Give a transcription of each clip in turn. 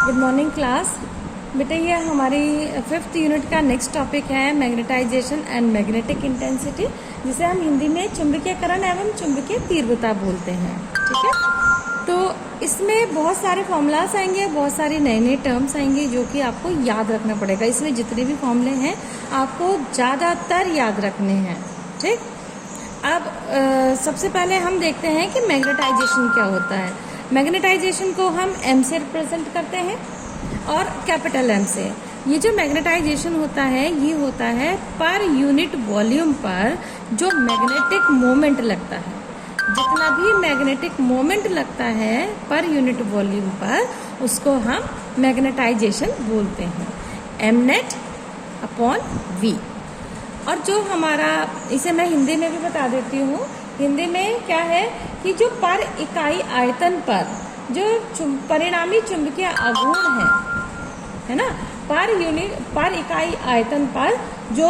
Good morning class. बेटा ये हमारी 5th यूनिट का नेक्स्ट टॉपिक है मैग्नेटाइजेशन एंड मैग्नेटिक इंटेंसिटी, जिसे हम हिंदी में चुंबकीयकरण एवं चुंबकीय तीव्रता बोलते हैं। ठीक है, तो इसमें बहुत सारे फॉर्मूलास आएंगे, बहुत सारे नए नए टर्म्स आएंगे जो कि आपको याद रखना पड़ेगा। इसमें जितने भी फॉर्मूले हैं आपको ज़्यादातर याद रखने हैं। ठीक, अब सबसे पहले हम देखते हैं कि मैग्नेटाइजेशन क्या होता है। मैग्नेटाइजेशन को हम एम से रिप्रेजेंट करते हैं और कैपिटल एम से। ये जो मैग्नेटाइजेशन होता है ये होता है पर यूनिट वॉल्यूम पर जो मैग्नेटिक मोमेंट लगता है। जितना भी मैग्नेटिक मोमेंट लगता है पर यूनिट वॉल्यूम पर उसको हम मैग्नेटाइजेशन बोलते हैं, एम नेट अपॉन वी। और जो हमारा, इसे मैं हिंदी में भी बता देती हूँ। हिंदी में क्या है कि जो पर इकाई आयतन पर जो परिणामी चुंबकीय आघूर्ण है ना, पर इकाई आयतन पर जो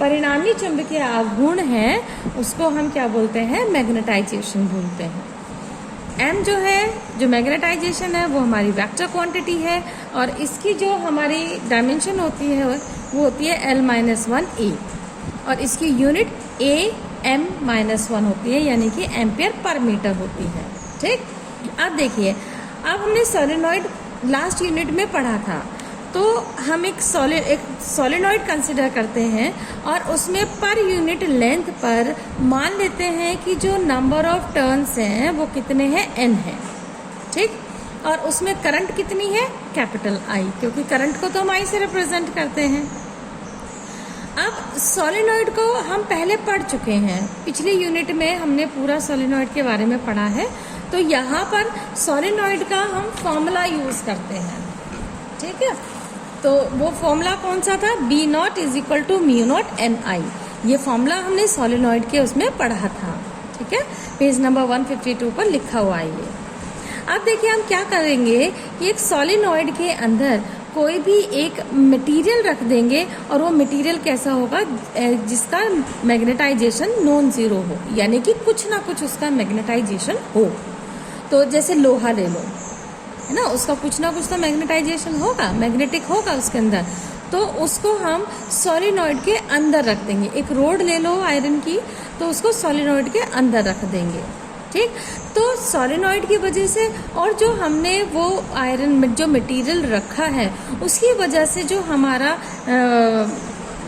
परिणामी चुंबकीय आघूर्ण है उसको हम क्या बोलते हैं, मैग्नेटाइजेशन बोलते हैं। एम जो है, जो मैग्नेटाइजेशन है वो हमारी वेक्टर क्वांटिटी है और इसकी जो हमारी डायमेंशन होती है वो होती है L-1 A और इसकी यूनिट AM-1 होती है, यानी कि एम्पियर पर मीटर होती है। ठीक, अब देखिए, अब हमने सोलेनॉइड लास्ट यूनिट में पढ़ा था, तो हम एक सोलेनॉइड कंसिडर करते हैं और उसमें पर यूनिट लेंथ पर मान लेते हैं कि जो नंबर ऑफ टर्न्स हैं वो कितने हैं, N है। ठीक, और उसमें करंट कितनी है, कैपिटल I, क्योंकि करंट को तो हम I से रिप्रेजेंट करते हैं। अब सोलेनॉइड को हम पहले पढ़ चुके हैं, पिछली यूनिट में हमने पूरा सोलेनॉइड के बारे में पढ़ा है। तो यहाँ पर सोलेनॉइड का हम फॉर्मूला यूज करते हैं। ठीक है, तो वो फॉर्मूला कौन सा था, B0 = μ0 Ni। ये फॉर्मूला हमने सोलेनॉइड के उसमें पढ़ा था। ठीक है, पेज नंबर 152 पर लिखा हुआ है ये। अब देखिए हम क्या करेंगे कि एक सोलेनॉइड के अंदर कोई भी एक मटेरियल रख देंगे और वो मटेरियल कैसा होगा, जिसका मैग्नेटाइजेशन नॉन जीरो हो, यानी कि कुछ ना कुछ उसका मैग्नेटाइजेशन हो। तो जैसे लोहा ले लो, है ना, उसका कुछ ना कुछ तो मैग्नेटाइजेशन होगा, मैग्नेटिक होगा उसके अंदर। तो उसको हम सोलेनॉइड के अंदर रख देंगे। एक रोड ले लो आयरन की, तो उसको सोलेनॉइड के अंदर रख देंगे। ठीक, तो सोलेनॉइड की वजह से और जो हमने वो आयरन में जो मटेरियल रखा है उसकी वजह से जो हमारा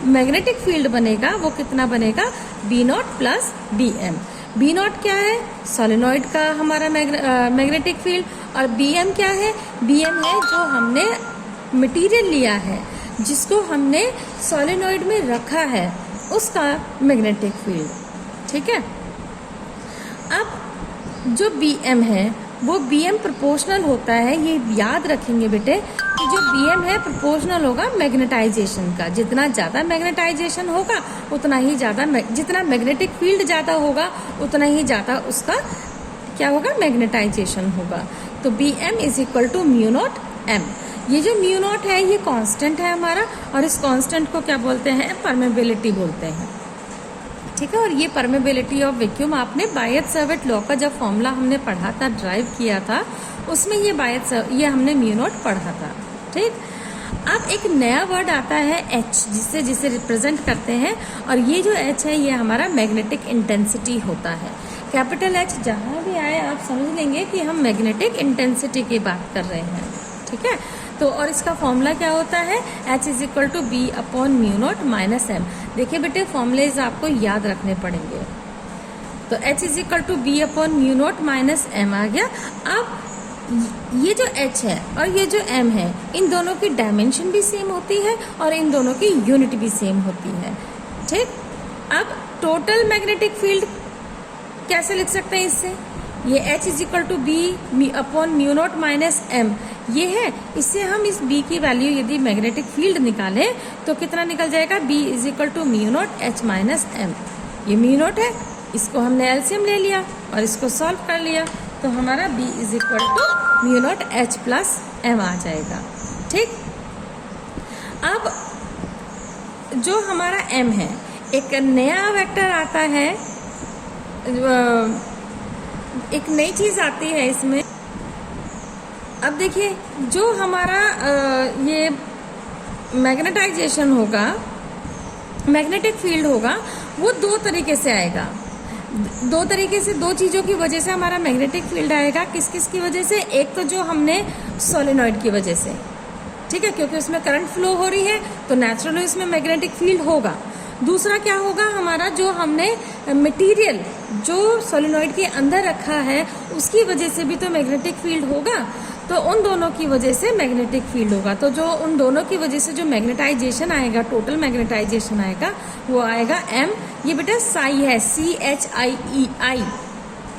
मैग्नेटिक फील्ड बनेगा वो कितना बनेगा, B0 + Bm। B0 क्या है, सोलेनॉइड का हमारा मैग्नेटिक फील्ड, और Bm क्या है, Bm है जो हमने मटेरियल लिया है, जिसको हमने सोलेनॉइड में रखा है, उसका मैग्नेटिक फील्ड। ठीक है, अब जो Bm है वो Bm प्रोपोर्शनल होता है। ये याद रखेंगे बेटे कि जो Bm है प्रोपोर्शनल होगा मैग्नेटाइजेशन का। जितना ज़्यादा मैग्नेटाइजेशन होगा उतना ही ज़्यादा, जितना मैग्नेटिक फील्ड ज़्यादा होगा उतना ही ज़्यादा उसका क्या होगा, मैग्नेटाइजेशन होगा। तो Bm = μ0 M। ये जो μ0 है ये कांस्टेंट है हमारा, और इस कांस्टेंट को क्या बोलते हैं, परमेबिलिटी बोलते हैं। ठीक है, और ये परमेबिलिटी ऑफ वैक्यूम आपने बायट-सैवर्ट लॉ का जब फॉर्मूला हमने पढ़ा था, ड्राइव किया था, उसमें ये हमने μ0 पढ़ा था। ठीक, अब एक नया वर्ड आता है H, जिसे रिप्रेजेंट करते हैं, और ये जो H है ये हमारा मैग्नेटिक इंटेंसिटी होता है। कैपिटल H जहाँ भी आए आप समझ लेंगे कि हम मैग्नेटिक इंटेंसिटी की बात कर रहे हैं। ठीक है, तो और इसका फॉर्मूला क्या होता है, H = B/μ0 - M। देखिए बेटे फॉर्मूलेज आपको याद रखने पड़ेंगे। तो H = B/μ0 - M आ गया। अब ये जो H है और ये जो M है, इन दोनों की डायमेंशन भी सेम होती है और इन दोनों की यूनिट भी सेम होती है। ठीक, अब टोटल मैग्नेटिक फील्ड कैसे लिख सकते हैं इससे, ये H = B/μ0 - M ये है। इससे हम इस B की वैल्यू यदि मैग्नेटिक फील्ड निकालें तो कितना निकल जाएगा, B = μ0 H - M। ये μ0 है, इसको हमने एलसीएम ले लिया और इसको सॉल्व कर लिया, तो हमारा B = μ0 H + M आ जाएगा। ठीक, अब जो हमारा M है, एक नया वेक्टर आता है, एक नई चीज आती है इसमें, अब देखिए, जो हमारा ये मैग्नेटाइजेशन होगा, मैग्नेटिक फील्ड होगा, वो दो तरीके से आएगा। दो तरीके से, दो चीज़ों की वजह से हमारा मैग्नेटिक फील्ड आएगा। किस किस की वजह से? एक तो जो हमने सोलेनॉइड की वजह से, ठीक है, क्योंकि उसमें करंट फ्लो हो रही है तो नेचुरली उसमें मैग्नेटिक फील्ड होगा। दूसरा क्या होगा, हमारा जो हमने मटेरियल जो सोलेनॉइड के अंदर रखा है उसकी वजह से भी तो मैग्नेटिक फील्ड होगा। तो उन दोनों की वजह से मैग्नेटिक फील्ड होगा। तो जो उन दोनों की वजह से जो मैग्नेटाइजेशन आएगा, टोटल मैग्नेटाइजेशन आएगा, वो आएगा M। ये बेटा साई है, CHIEI,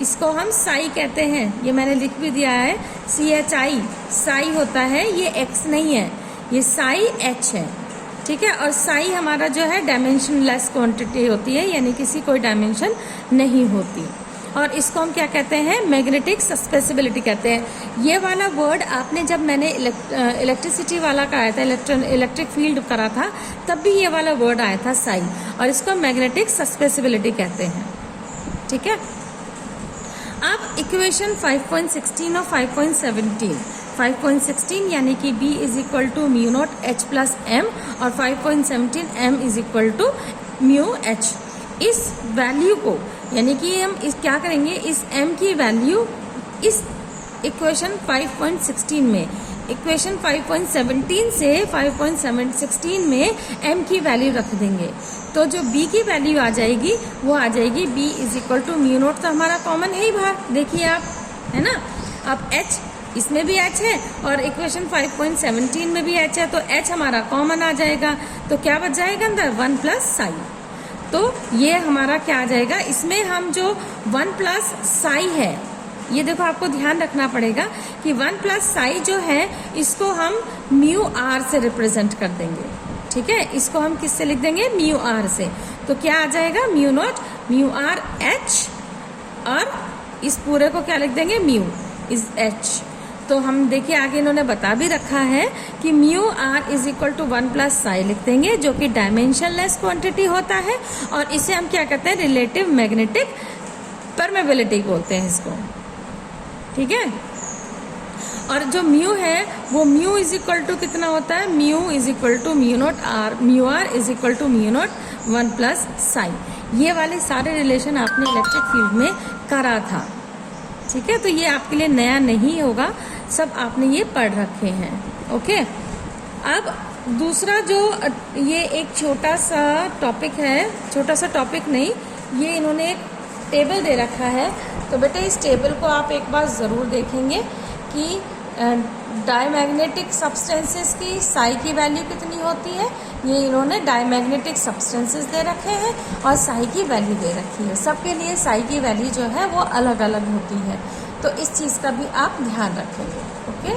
इसको हम साई कहते हैं। ये मैंने लिख भी दिया है, CHI साई होता है, ये X नहीं है, ये साई H है, ठीक है। और साई हमारा जो है डायमेंशनलेस क्वांटिटी होती है, यानी किसी कोई डायमेंशन नहीं होती। और इसको हम क्या कहते हैं? मैग्नेटिक सस्पेसिबिलिटी कहते हैं। ये वाला वर्ड आपने, जब मैंने इलेक्ट्रिसिटी वाला कराया था, इलेक्ट्रिक फील्ड करा था, तब भी ये वाला वर्ड आया था साई, और इसको मैग्नेटिक सस्पेसिबिलिटी कहते हैं, ठीक है। अब इक्वेशन 5.16 और 5.17, 5.16 यानी कि B is equal to mu naught H plus M, और 5.17 M is equal to mu H। इस वैल्यू को, यानी कि हम इस क्या करेंगे, इस M की वैल्यू इस इक्वेशन 5.16 में, इक्वेशन 5.17 से 5.16 में M की वैल्यू रख देंगे, तो जो B की वैल्यू आ जाएगी वो आ जाएगी B is equal to mu naught, तो हमारा कॉमन है ही बाहर, देखिए आप, है ना। अब H, इसमें भी H है और इक्वेशन 5.17 में भी H है, तो H हमारा कॉमन आ जाएगा। तो क्या बच जाएगा अंदर? 1 प्लस साई। तो ये हमारा क्या आ जाएगा, इसमें हम जो 1 प्लस साई है, ये देखो आपको ध्यान रखना पड़ेगा कि 1 प्लस साई जो है इसको हम म्यू आर से रिप्रेजेंट कर देंगे, ठीक है। इसको हम किससे लिख देंगे? म्यू आर से। तो क्या आ जाएगा? Mu naught mu R H, और इस पूरे को क्या लिख देंगे? Mu is H। तो हम देखिए आगे इन्होंने बता भी रखा है कि mu are is equal to 1 plus psi लिख देंगे, जो कि डायमेंशनलेस क्वांटिटी होता है, और इसे हम क्या कहते हैं? रिलेटिव मैग्नेटिक परमेबिलिटी बोलते हैं इसको, ठीक है। और जो म्यू है वो म्यू इज इक्वल टू कितना होता है? Mu is equal to mu naught r, mu are is equal to mu naught 1 plus psi. ये वाले सारे रिलेशन आपने इलेक्ट्रिक फील्ड में करा था, ठीक है। तो ये आपके लिए नया नहीं होगा, सब आपने ये पढ़ रखे हैं, ओके। अब दूसरा जो ये एक छोटा सा टॉपिक है, छोटा सा टॉपिक नहीं, ये इन्होंने एक टेबल दे रखा है। तो बेटे इस टेबल को आप एक बार ज़रूर देखेंगे कि डायमैग्नेटिक सब्सटेंसेस की साई की वैल्यू कितनी होती है। ये इन्होंने डायमैग्नेटिक सब्सटेंसेस दे रखे हैं और साई की वैल्यू दे रखी है। सबके लिए साई की वैल्यू जो है वो अलग अलग होती है, तो इस चीज़ का भी आप ध्यान रखेंगे, ओके।